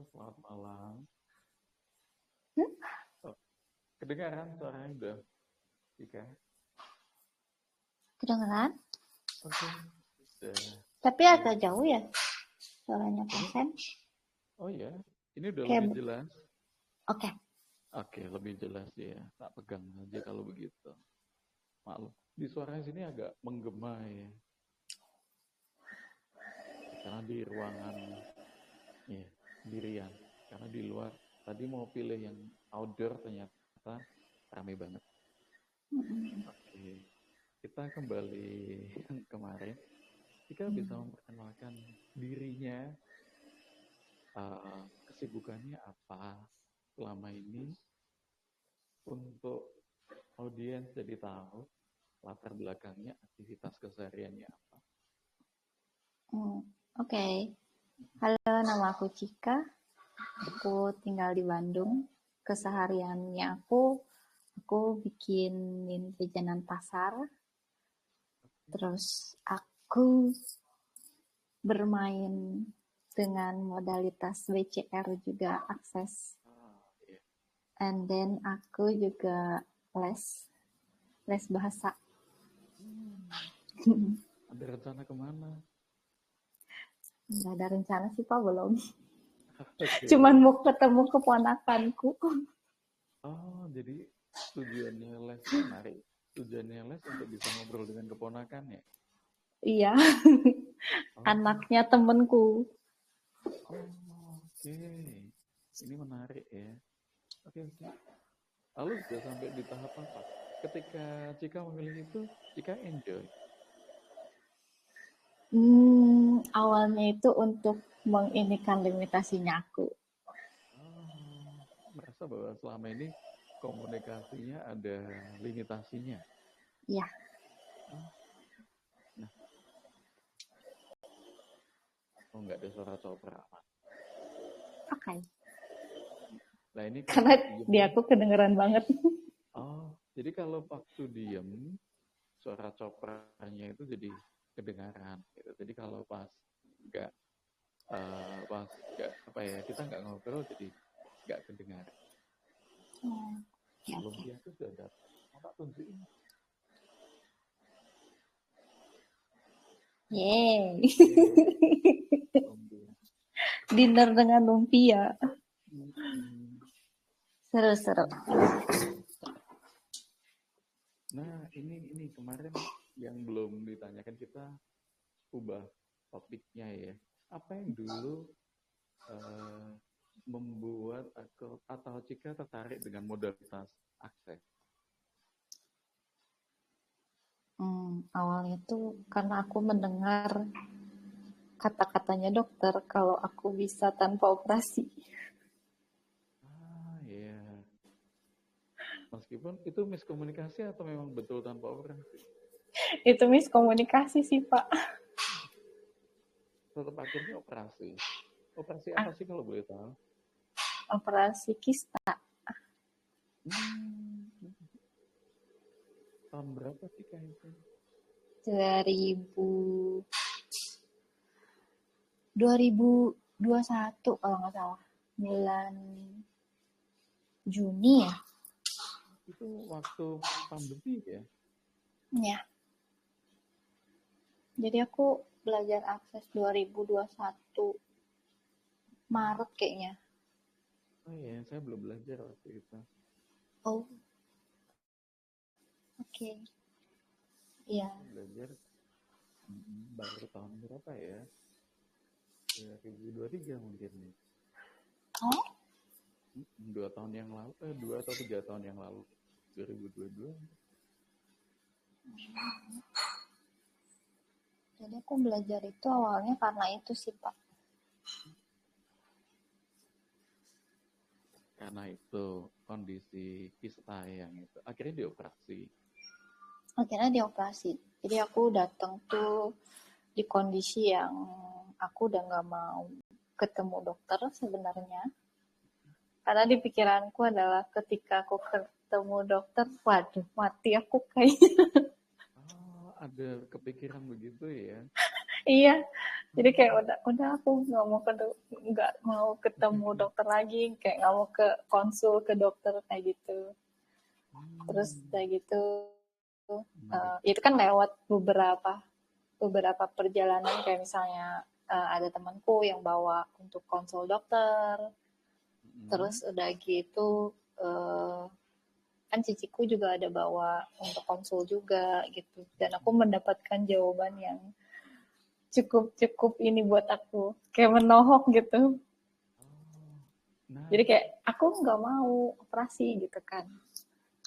Selamat malam. Hmm? Oh, kedengaran suaranya udah, Ika? Kedengeran? Oke, udah. Tapi Ini, agak jauh ya suaranya ini, Pasen. oh ya, ini udah lebih Kayak, jelas. oke. Oke, lebih jelas ya. Tak pegang aja kalau begitu. Maklum, di suaranya sini agak menggema ya. Karena di ruangan, ya, sendirian. Karena di luar, tadi mau pilih yang outdoor ternyata ramai banget. Oke, kita kembali yang kemarin. Jika bisa memperkenalkan dirinya, kesibukannya apa selama ini untuk audiens jadi tahu latar belakangnya, aktivitas kesehariannya apa. Oke. Halo, nama aku Cika. Aku tinggal di Bandung. Kesehariannya aku bikinin jajanan pasar. Terus aku bermain dengan modalitas BCR juga akses. Iya. And then aku juga les bahasa. Ada rencana kemana? Nggak ada rencana sih Pak, belum. Oke. Cuman mau ketemu keponakanku. Oh, jadi tujuannya les itu menarik. Tujuannya les untuk bisa ngobrol dengan keponakan ya? Iya, Oh, anaknya temenku. oke. Ini menarik ya. Oke. Lalu sudah sampai di tahap apa? Ketika Cika memilih itu, Cika enjoy. Awalnya itu untuk menginikan limitasinya aku. Merasa bahwa selama ini komunikasinya ada limitasinya. Ya, Nah, nggak ada suara cowok perawan. oke. Nah ini kan Karena diem. di aku kedengeran banget. Oh, jadi kalau waktu diem, suara copernya itu jadi kedengaran. Gitu. Jadi kalau nggak pas nggak apa ya, kita nggak ngobrol jadi nggak kedengaran. Ya, oke. Lumpia itu sudah datang. Mau tak tunjukin? Yeay. Lumpia. Dinner dengan lumpia. Hmm. Seru-seru. Nah, ini kemarin yang belum ditanyakan, kita ubah topiknya ya. Apa yang dulu membuat aku atau Cika tertarik dengan modalitas akses? Awalnya tuh karena aku mendengar kata-katanya dokter kalau aku bisa tanpa operasi. Iya. Meskipun itu miskomunikasi atau memang betul tanpa operasi? Itu miskomunikasi sih Pak. Tetap akhirnya operasi. Operasi apa sih kalau boleh tahu? Operasi kista. Tahun berapa sih itu? 2021 kalau nggak salah. 9 Juni ya. Itu waktu pandemi ya? Ya. Jadi aku belajar akses 2021 Maret kayaknya. Oh iya, saya belum belajar waktu itu. Oh. Oke. Iya. Belajar baru tahun berapa ya? 2023 mungkin nih. Oh? 2 tahun yang lalu, 2 atau 3 tahun yang lalu. 2022. Jadi aku belajar itu awalnya karena itu sih Pak. Karena itu kondisi kista yang itu. Akhirnya dioperasi. Akhirnya dioperasi. Jadi aku datang tuh di kondisi yang aku udah nggak mau ketemu dokter sebenarnya. Karena di pikiranku adalah ketika aku ketemu dokter, waduh mati aku kayaknya. Oh, ada kepikiran begitu ya? Iya, Jadi kayak udah aku nggak mau ketemu dokter lagi, kayak nggak mau ke konsul ke dokter kayak gitu. Terus kayak gitu, Menarik. itu kan lewat beberapa perjalanan, kayak misalnya ada temanku yang bawa untuk konsul dokter. Terus udah gitu kan ciciku juga ada bawa untuk konsul juga gitu, dan aku mendapatkan jawaban yang cukup ini buat aku, kayak menohok gitu. Jadi Menarik. kayak aku nggak mau operasi gitu kan.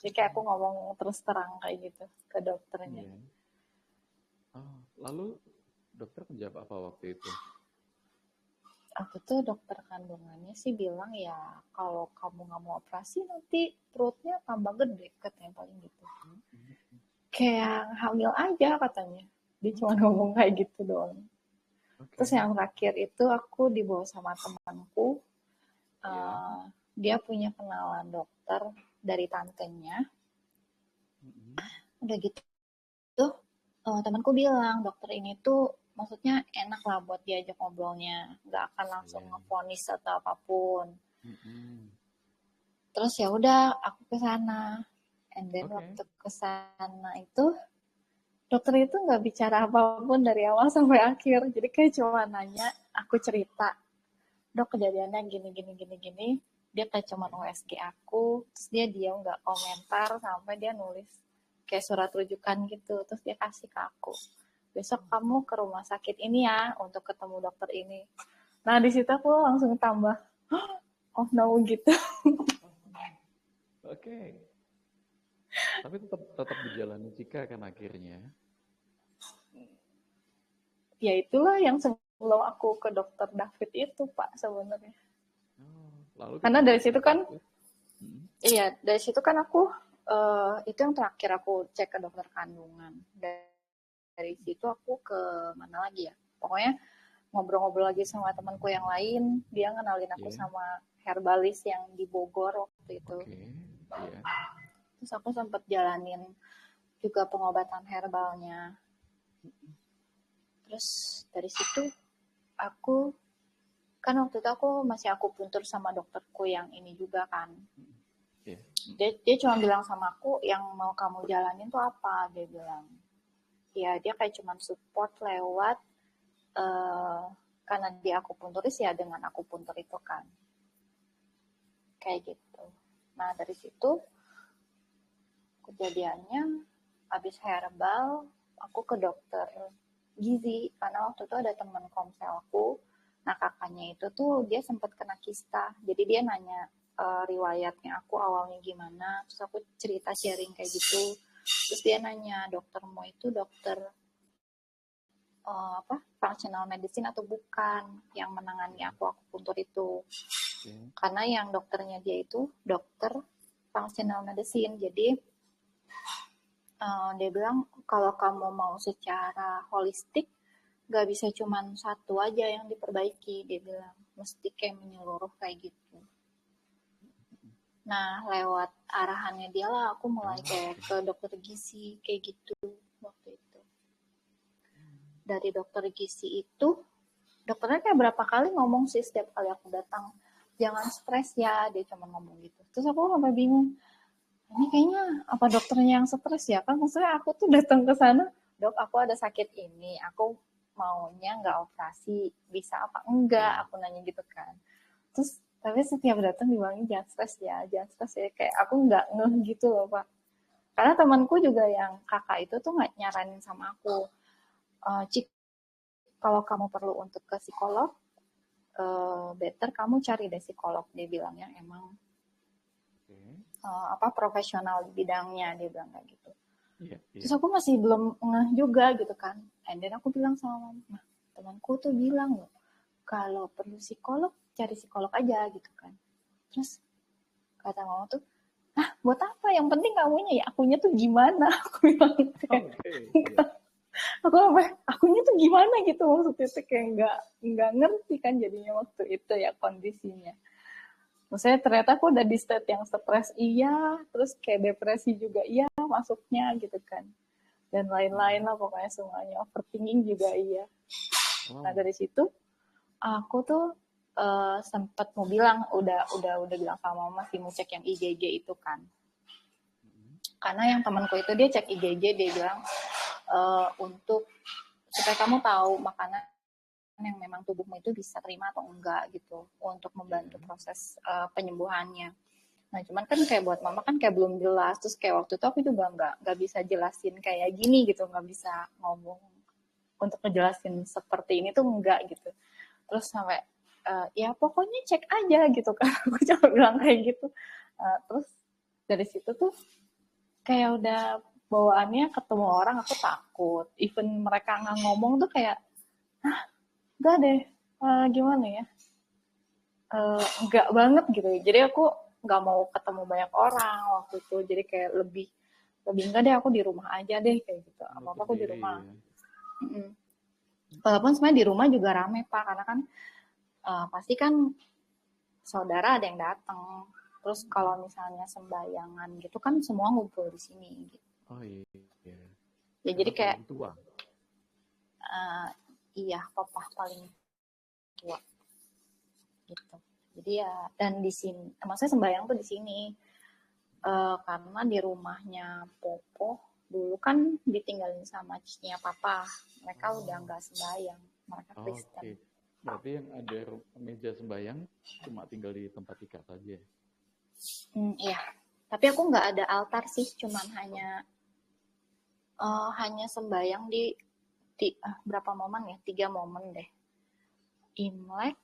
Jadi kayak aku ngomong terus terang kayak gitu ke dokternya. Iya. Oh, lalu dokter menjawab apa waktu itu? Aku tuh dokter kandungannya sih bilang ya kalau kamu nggak mau operasi nanti perutnya tambah gede katanya, paling gitu. Kayak hamil aja katanya. Dia cuma ngomong kayak gitu doang. Oke. Terus yang terakhir itu aku dibawa sama temanku. Iya. Dia punya kenalan dokter dari tantenya. Udah gitu temanku bilang dokter ini tuh maksudnya enak lah buat diajak ngobrolnya, nggak akan langsung Iya. ngevonis atau apapun. Mm-mm. Terus ya udah aku ke sana, and then Oke. waktu ke sana itu dokter itu nggak bicara apapun dari awal sampai akhir, jadi kayak cuma nanya, aku cerita, dok kejadiannya gini gini gini gini, dia kayak cuma USG aku, terus dia diam nggak komentar sampai dia nulis kayak surat rujukan gitu, terus dia kasih ke aku, besok kamu ke rumah sakit ini ya untuk ketemu dokter ini. Nah di situ aku langsung tambah oh no gitu. Oke. Tapi tetap dijalani Cika kan akhirnya. Ya itulah yang sebelum aku ke dokter David itu Pak sebenarnya. Oh, lalu Karena ketemu dari dokter situ kan, David. Hmm. iya dari situ kan aku itu yang terakhir aku cek ke dokter kandungan. Dari situ aku ke mana lagi ya? Pokoknya ngobrol-ngobrol lagi sama temanku yang lain, dia ngenalin aku Iya. sama herbalis yang di Bogor waktu itu. Oke. Iya. Terus aku sempat jalanin juga pengobatan herbalnya. Terus dari situ aku kan waktu itu aku masih akupuntur sama dokterku yang ini juga kan. Iya. Dia cuma bilang sama aku, yang mau kamu jalanin tuh apa? Dia bilang. Ya dia kayak cuma support lewat karena dia akupunturis ya dengan akupuntur itu kan. Kayak gitu. Nah dari situ kejadiannya habis herbal aku ke dokter gizi karena waktu itu ada teman komsel aku. Nah kakaknya itu tuh dia sempat kena kista, jadi dia nanya riwayatnya aku awalnya gimana, terus aku cerita sharing kayak gitu, terus dia nanya doktermu itu dokter functional medicine atau bukan yang menangani aku akupuntur itu. Karena yang dokternya dia itu dokter functional medicine, jadi dia bilang kalau kamu mau secara holistik gak bisa cuma satu aja yang diperbaiki, dia bilang mesti kayak menyeluruh kayak gitu. Nah lewat arahannya dia lah aku mulai kayak ke dokter gizi kayak gitu waktu itu. Dari dokter gizi itu dokternya kayak berapa kali ngomong sih setiap kali aku datang, jangan stres ya, dia cuma ngomong gitu. Terus aku sampai bingung, ini kayaknya apa dokternya yang stres ya, kan maksudnya aku tuh datang ke sana, dok aku ada sakit ini, aku maunya nggak operasi, bisa apa enggak, aku nanya gitu kan. Terus tapi setiap datang dibilangin jangan stres ya, jangan stres ya, kayak aku nggak ngeh gitu loh Pak. Karena temanku juga yang kakak itu tuh nggak nyaranin sama aku, Cik kalau kamu perlu untuk ke psikolog, better kamu cari deh psikolog, dia bilang yang emang profesional di bidangnya, dia bilang kayak gitu. Iya. Terus aku masih belum ngeh juga gitu kan, and then aku bilang sama mama, temanku tuh bilang loh kalau perlu psikolog cari psikolog aja gitu kan. Terus kata mama tuh, buat apa, yang penting kamunya ya, akunya tuh gimana, aku bilang kayak aku sampai akunya tuh gimana gitu, maksudnya tuh kayak nggak ngerti kan jadinya waktu itu ya kondisinya. Maksudnya ternyata aku udah di state yang stres iya, terus kayak depresi juga iya masuknya gitu kan, dan lain-lain lah pokoknya semuanya, overthinking juga iya. Nah Wow. dari situ aku tuh sempat mau bilang udah bilang sama mama sih mau cek yang IgG itu kan. Mm-mm. Karena yang temanku itu dia cek IgG dia bilang untuk supaya kamu tahu makanan yang memang tubuhmu itu bisa terima atau enggak gitu untuk membantu Iya. proses penyembuhannya. Nah cuman kan kayak buat mama kan kayak belum jelas terus kayak waktu itu aku juga nggak bisa jelasin kayak gini gitu nggak bisa ngomong untuk ngejelasin seperti ini tuh enggak gitu terus sampai ya pokoknya cek aja gitu kan aku cuma bilang kayak gitu. Terus dari situ tuh kayak udah bawaannya ketemu orang aku takut even mereka nggak ngomong tuh kayak enggak deh gimana ya enggak banget gitu jadi aku nggak mau ketemu banyak orang waktu itu jadi kayak lebih lebih enggak deh aku di rumah aja deh kayak gitu apa apa Menutup aku di diri rumah. ya. Mm-mm. Walaupun sebenarnya di rumah juga rame pak karena kan pasti kan saudara ada yang datang. Terus kalau misalnya sembayangan gitu kan semua ngumpul di sini. Gitu. Oh iya. Ya jadi Karena kayak paling tua. iya papa paling tua gitu. Jadi ya dan di sini, maksudnya sembayang tuh di sini karena di rumahnya Popo dulu kan ditinggalin sama cicinya papa. Mereka udah Oh. nggak sembayang, mereka Kristen. Oke. Berarti yang ada meja sembayang cuma tinggal di tempat Tika saja. Iya. Tapi aku nggak ada altar sih, cuman hanya sembayang di berapa momen ya? 3 momen deh. Imlek,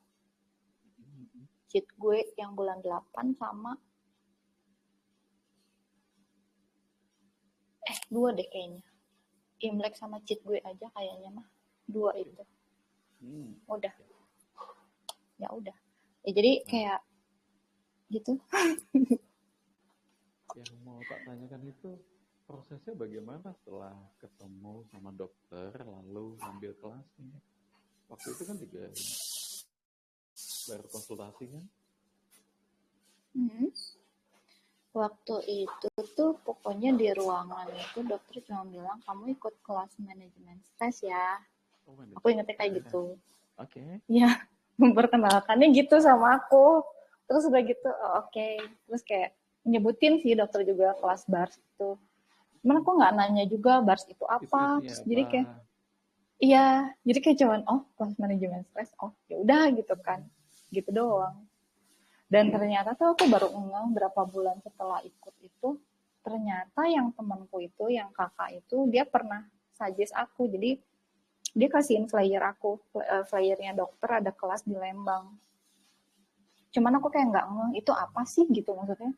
Cid gue yang bulan 8 sama 2 deh kayaknya. Imlek sama Cid gue aja kayaknya mah. 2 Oke. itu. Hmm. Udah. Ya udah. Ya jadi Nah, kayak gitu. yang mau tak tanyakan itu prosesnya bagaimana setelah ketemu sama dokter lalu ngambil kelasnya. Waktu itu kan juga baru konsultasi kan? Hmm. Waktu itu tuh pokoknya di ruangan itu dokter cuma bilang kamu ikut kelas manajemen stres ya. Oh, Aku manajemen ingetnya kayak stres. gitu. Oke. Ya, memperkenalkannya gitu sama aku. Terus udah gitu, oh, oke. Terus kayak nyebutin sih dokter juga kelas bars itu. Cuman aku nggak nanya juga bars itu Itu apa. isinya Terus apa? jadi kayak, iya, jadi kayak cuman, oh kelas manajemen stres, oh ya udah gitu kan, gitu doang. Dan ternyata tuh aku baru ngeh berapa bulan setelah ikut itu, ternyata yang temanku itu, yang kakak itu, dia pernah suggest aku. Jadi dia kasihin flyer aku, flyernya dokter ada kelas di Lembang. Cuman aku kayak nggak ngeh itu apa sih gitu maksudnya.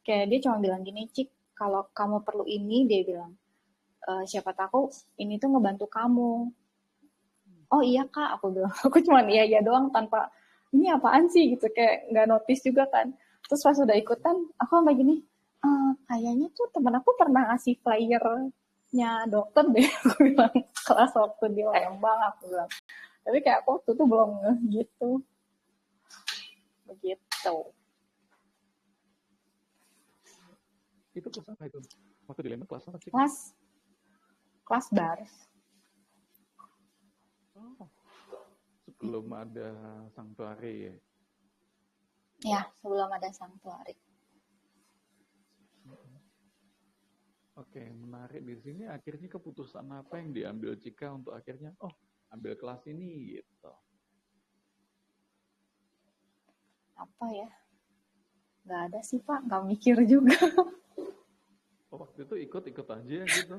Kayak dia cuma bilang gini, Cik, kalau kamu perlu ini, dia bilang, siapa tahu ini tuh ngebantu kamu. Oh iya kak, aku bilang. Aku cuma iya doang tanpa, ini apaan sih gitu. Kayak nggak notice juga kan. Terus pas udah ikutan, aku sampai gini, kayaknya tuh temen aku pernah ngasih flyernya dokter deh. Aku bilang, kelas waktu di Lembang, aku bilang. Tapi kayak aku waktu itu belum ngeh gitu. Begitu. Itu kelas apa itu? Waktu di Lembang kelas apa sih? Kelas kelas bars. Oh, sebelum ada sanctuary ya. Ya, sebelum ada sanctuary. Oke, menarik di sini akhirnya keputusan apa yang diambil Cika untuk akhirnya ambil kelas ini gitu. Apa ya? Nggak ada sih Pak, nggak mikir juga. Oh, waktu itu ikut-ikut aja gitu.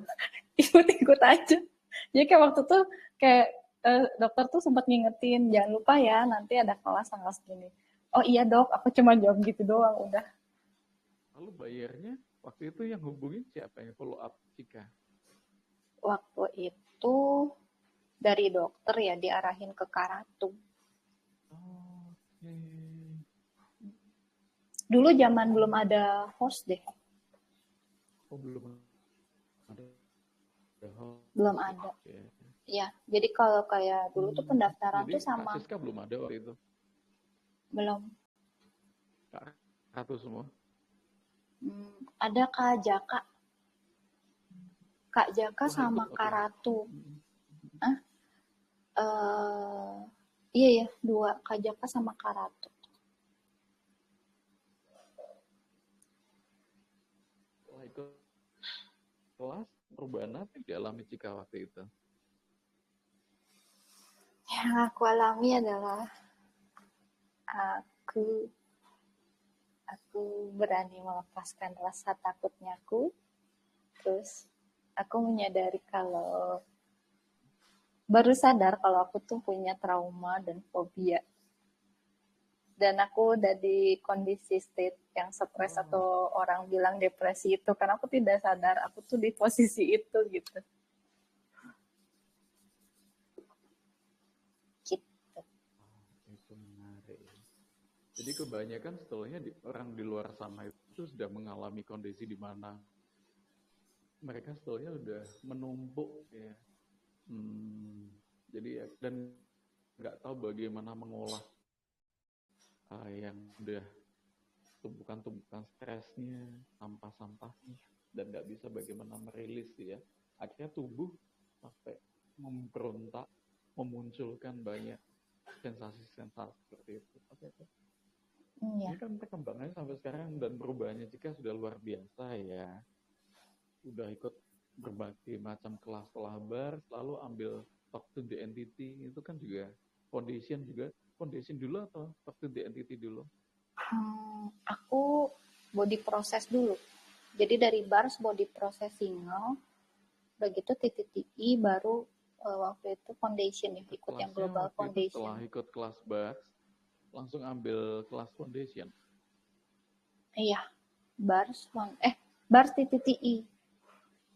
Ikut-ikut aja. Jadi kayak waktu tuh kayak dokter tuh sempat ngingetin, jangan lupa ya nanti ada kelas tanggal segini. Oh iya dok, aku cuma jawab gitu doang udah. Lalu bayarnya waktu itu yang hubungin siapa yang follow up Cika? Waktu itu dari dokter ya diarahin ke Karatu. Oke. Dulu zaman belum ada host deh, Oh, belum ada belum host ada. ya. Ya, jadi kalau kayak dulu tuh pendaftaran Jadi tuh Kak sama Siska belum ada waktu itu. belum. Kak Ratu semua. Ada Kak Jaka Wah, ikut sama waktu itu. Karatu. Hah? Iya ya, 2, Kak Jaka sama Kak Ratu. Setelah ikut kelas, perubahan apa yang dialami Cika waktu itu? Yang aku alami adalah aku aku berani melepaskan rasa takutnya aku. Terus aku menyadari kalau baru sadar kalau aku tuh punya trauma dan fobia. Dan aku udah di kondisi state yang stres Oh, atau orang bilang depresi itu karena aku tidak sadar aku tuh di posisi itu gitu. Gitu. itu menarik ya. Jadi kebanyakan sebetulnya orang di luar sana itu sudah mengalami kondisi di mana mereka sebetulnya sudah menumpuk ya. Jadi dan nggak tahu bagaimana mengolah yang udah tumpukan-tumpukan stresnya, sampah-sampahnya, dan nggak bisa bagaimana merilis ya. Akhirnya tubuh sampai memberontak, memunculkan banyak sensasi-sensasi seperti itu. Iya. Ini kan perkembangannya sampai sekarang dan perubahannya jika sudah luar biasa ya. Udah ikut berbagai macam kelas bar, lalu ambil talk to the entity, itu kan juga foundation dulu atau talk to the entity dulu? Aku body process dulu. Jadi dari bars body process single, begitu titik TI baru waktu itu foundation ya, ikut yang Kelasnya global waktu itu foundation. setelah ikut kelas bar, langsung ambil kelas foundation. Iya, bars bars titik TI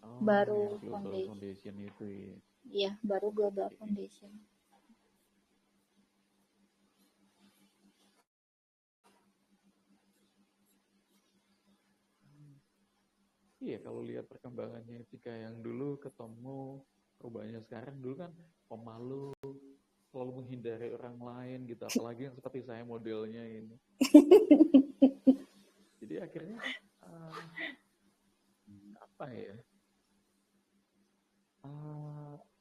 Oh, baru yang global foundation. foundation itu ya. Iya, baru global foundation. Iya, kalau lihat perkembangannya jika yang dulu ketemu perubahannya sekarang, dulu kan pemalu, selalu menghindari orang lain gitu, apalagi yang seperti saya modelnya ini. Jadi akhirnya uh, apa ya,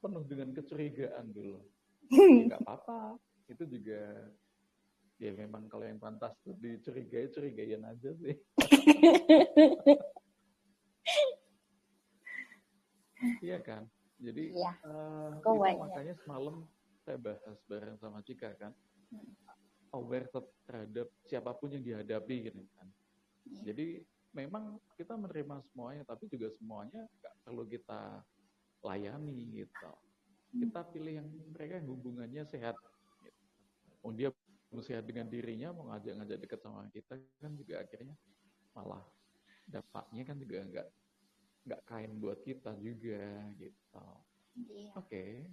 penuh dengan kecurigaan dulu. Ya nggak apa-apa, itu juga ya memang kalau yang pantas dicurigai, curigain aja sih. Iya kan? Jadi Iya, kok itu banyak. makanya semalam saya bahas bareng sama Cika kan, aware terhadap siapapun yang dihadapi gitu kan. Jadi memang kita menerima semuanya, tapi juga semuanya nggak perlu kita layani gitu. Kita pilih yang mereka yang hubungannya sehat. Gitu. Oh dia sehat dengan dirinya, mau ngajak-ngajak dekat sama kita kan juga akhirnya malah dampaknya kan juga nggak kain buat kita juga gitu. Iya. Oke.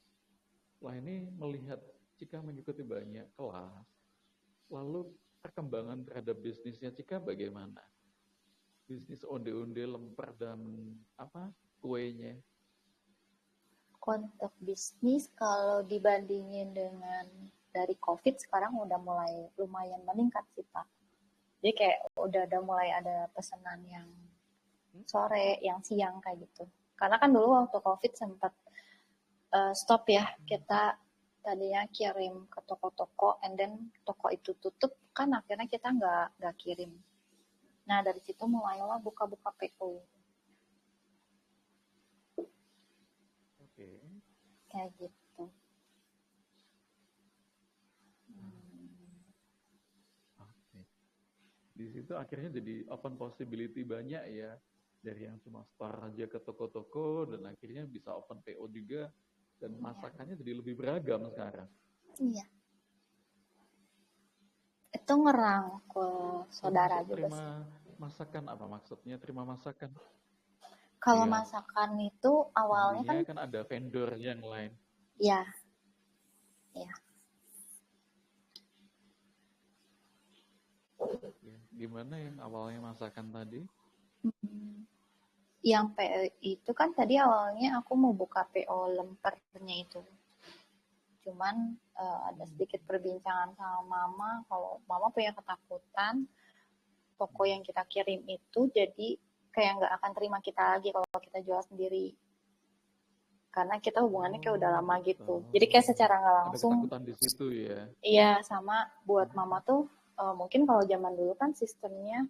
Setelah ini melihat Cika mengikuti banyak kelas, lalu perkembangan terhadap bisnisnya Cika bagaimana? Bisnis onde-onde lemper dan apa kuenya? Kontak bisnis kalau dibandingin dengan dari COVID sekarang udah mulai lumayan meningkat sih Pak. Jadi kayak udah mulai ada pesanan yang sore, yang siang kayak gitu. Karena kan dulu waktu COVID sempat stop ya, kita tadinya kirim ke toko-toko, and then toko itu tutup, kan akhirnya kita nggak kirim. Nah dari situ mulailah buka-buka PO Oke. kayak gitu. Oke. Di situ akhirnya jadi open possibility banyak ya. Dari yang cuma store aja ke toko-toko dan akhirnya bisa open PO juga dan masakannya jadi lebih beragam sekarang. Iya, itu ngerangkul saudara Termasuk juga sih. terima masakan apa maksudnya terima masakan? Kalau Lihat masakan itu awalnya kan belinya kan ada vendor yang lain. ya, ya. Ya, gimana yang awalnya masakan tadi? Yang PO itu kan tadi awalnya aku mau buka PO lempernya itu. Cuman ada sedikit perbincangan sama mama kalau mama punya ketakutan toko yang kita kirim itu jadi kayak nggak akan terima kita lagi kalau kita jual sendiri. karena kita hubungannya kayak udah lama gitu. Betul. Jadi kayak secara nggak Ada langsung, ketakutan di situ ya. iya, sama buat mama tuh mungkin kalau zaman dulu kan sistemnya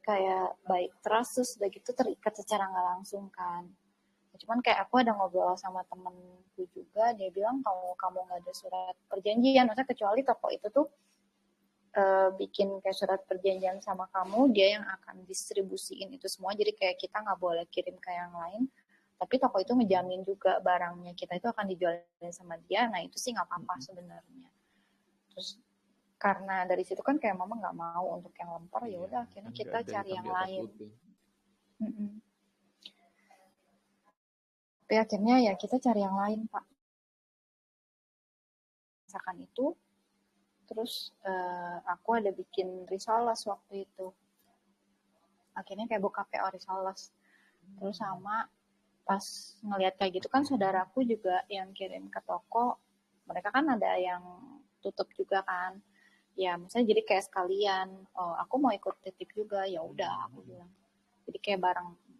kayak baik trust, terus udah gitu terikat secara nggak langsung kan. Cuman kayak aku ada ngobrol sama temenku juga, dia bilang kalau kamu nggak ada surat perjanjian, maksudnya kecuali toko itu tuh bikin kayak surat perjanjian sama kamu, dia yang akan distribusiin itu semua, jadi kayak kita nggak boleh kirim ke yang lain, tapi toko itu ngejamin juga barangnya kita itu akan dijualin sama dia, nah itu sih nggak apa-apa sebenarnya. Terus karena dari situ kan kayak mama nggak mau untuk yang lempar, ya udah akhirnya Kan nggak kita ada cari hitam yang di atas lain. putih. Tapi akhirnya ya kita cari yang lain, Pak. Misalkan itu, terus aku ada bikin risoles waktu itu. Akhirnya kayak buka PO risoles. Terus sama pas ngelihat kayak gitu kan saudaraku juga yang kirim ke toko, mereka kan ada yang tutup juga kan. Ya, misalnya jadi kayak sekalian, oh, aku mau ikut titip juga, ya udah aku bilang. Jadi kayak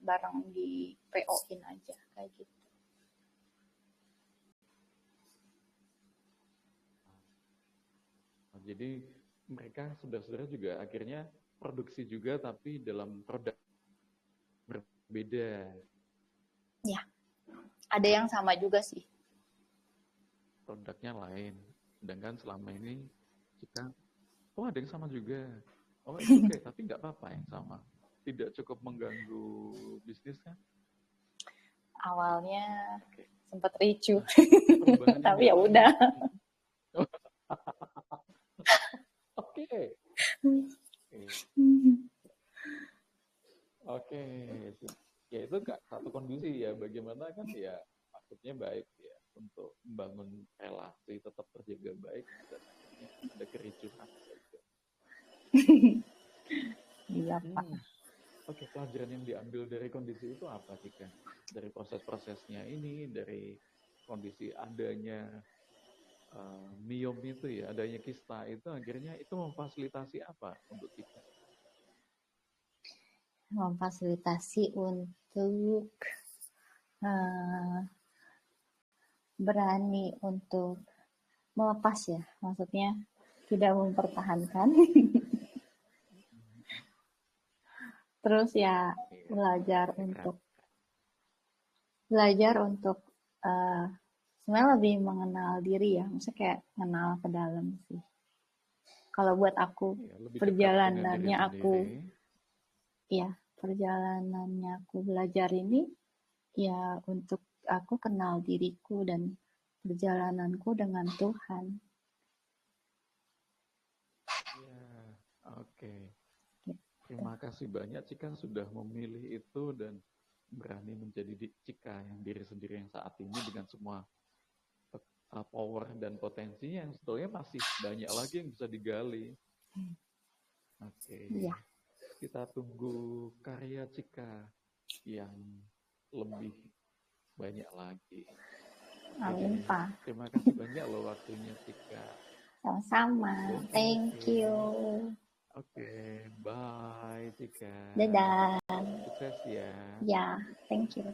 barang di PO-in aja kayak gitu. Jadi mereka saudara-saudara juga akhirnya produksi juga tapi dalam produk berbeda. Ya, ada yang sama juga sih. Produknya lain. Sedangkan selama ini kita, oh ada yang sama juga. Oh itu oke, tapi nggak apa-apa yang sama. Tidak cukup mengganggu bisnis kan? Awalnya Oke. sempat ricuh, Perubahan yang tapi ya dialami. udah. Oke. Oke. Ya itu satu kondisi ya. Bagaimana kan ya maksudnya baik ya untuk membangun relasi tetap terjaga baik dan akhirnya ada kericuhan. Iya, Pak. Oke, pelajaran yang diambil dari kondisi itu apa sih kan? Dari proses-prosesnya ini, dari kondisi adanya miom itu ya, adanya kista itu akhirnya itu memfasilitasi apa untuk kita? Memfasilitasi untuk berani untuk melepas ya, maksudnya tidak mempertahankan. Terus ya belajar untuk sebenarnya lebih mengenal diri ya, maksudnya kayak kenal ke dalam sih. Kalau buat aku Ya, perjalanannya aku belajar ini ya untuk aku kenal diriku dan perjalananku dengan Tuhan. Ya, oke. Terima kasih banyak Cika sudah memilih itu dan berani menjadi Cika yang diri sendiri yang saat ini dengan semua power dan potensinya yang sebetulnya masih banyak lagi yang bisa digali. Oke. Iya. Kita tunggu karya Cika yang lebih banyak lagi. Amin, Pak. Terima kasih banyak loh waktunya Cika. Sama-sama. Thank you. Oke, bye Cika. Dadah. Sukses ya. Ya, thank you.